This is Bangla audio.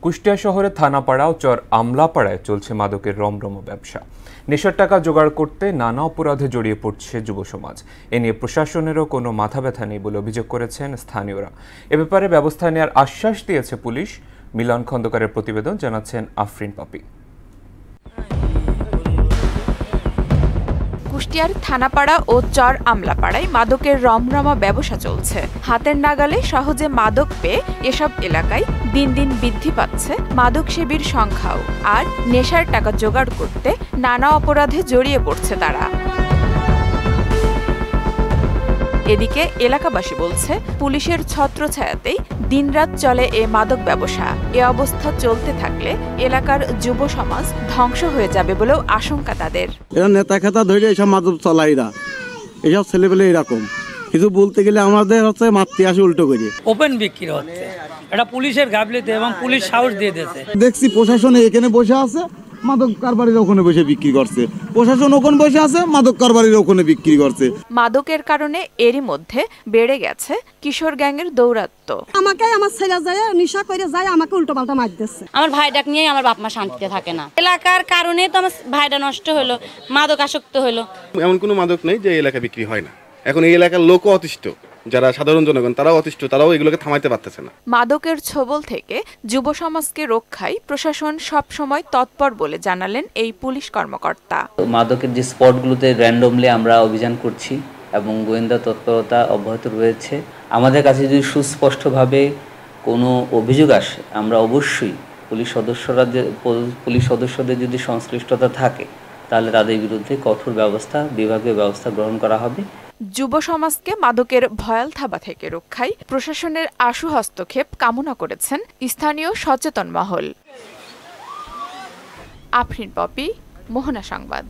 কুষ্টিয়া শহরের থানাপাড়া ও চর আমলাপাড়ায় চলছে মাদকের রমরম ব্যবসা। নেশার টাকা জোগাড় করতে নানা অপরাধে জড়িয়ে পড়ছে যুব সমাজ। এ নিয়ে প্রশাসনেরও কোনো মাথা ব্যথা নেই বলে অভিযোগ করেছেন স্থানীয়রা। এ ব্যাপারে ব্যবস্থা নেওয়ার আশ্বাস দিয়েছে পুলিশ। মিলন খন্দকারের প্রতিবেদন, জানাচ্ছেন আফরিন পাপি। কুষ্টিয়ার থানাপাড়া ও চর আমলাপাড়ায় মাদকের রমরমা ব্যবসা চলছে। হাতের নাগালে সহজে মাদক পেয়ে এসব এলাকায় দিন দিন বৃদ্ধি পাচ্ছে মাদক সেবীর সংখ্যাও। আর নেশার টাকা জোগাড় করতে নানা অপরাধে জড়িয়ে পড়ছে তারা। এদিকে এলাকাবাসী বলছে, পুলিশের ছত্রছায়াতেই দিনরাত চলে এ মাদক ব্যবসা। এ অবস্থা চলতে থাকলে এলাকার যুব সমাজ ধ্বংস হয়ে যাবে বলেও আশঙ্কা তাদের। এরা নেতা খেতা ধরে এসব মাদক চলাইরা, এসব ছেলেপেলে এরকম কিছু বলতে গেলে আমাদের হচ্ছে মাতৃ আসে উল্টো করে। ওপেন বিক্রি হচ্ছে, এটা পুলিশের গাফিলতি এবং পুলিশ সাহস দিয়ে দিয়েছে। দেখছি প্রশাসন এখানে বসে আছে, মাদক কারবারির ওখানে বসে বিক্রি করছে। প্রশাসন ওখানে বসে আছে, মাদক কারবারির ওখানে বিক্রি করছে। মাদকের কারণে এরই মধ্যে বেড়ে গেছে কিশোর গ্যাংয়ের দৌরাত্ম্য। আমাকে আমার ছেলে যায় নেশা করে যায়, আমাকে উল্টো পাল্টা মার দিচ্ছে। আমার ভাইটাকে নিয়ে আমার বাপ মা শান্তিতে থাকে না। এলাকার কারণে তো আমার ভাইটা নষ্ট হলো, মাদক আসক্ত হলো। এমন কোনো মাদক নেই যে এলাকা বিক্রি হয় না। এখন এই এলাকার লোকও অতিষ্ঠ, যারা সাধারণ জনগণ তারাও অতিষ্ঠ, তারাও এগুলোকে থামাইতে পারতেছে না। মাদকের ছোবল থেকে যুব সমাজকে রক্ষায় প্রশাসন সব সময় তৎপর বলে জানালেন এই পুলিশ কর্মকর্তা। মাদকের যে স্পটগুলোতে র্যান্ডমলি আমরা অভিযান করছি এবং গোয়েন্দা তৎপরতা অব্যাহত রয়েছে। আমাদের কাছে যদি সুস্পষ্টভাবে কোনো অভিযোগ আসে, আমরা অবশ্যই পুলিশ সদস্যদের যদি সংশ্লিষ্টতা থাকে তাহলে তাদের বিরুদ্ধে কঠোর ব্যবস্থা, বিভাগীয় ব্যবস্থা গ্রহণ করা হবে। যুব সমাজকে মাদকের ভয়াল থাবা থেকে রক্ষায় প্রশাসনের আশু হস্তক্ষেপ কামনা করেছেন স্থানীয় সচেতন মহল। আফরিন পপি, মোহনা সংবাদ।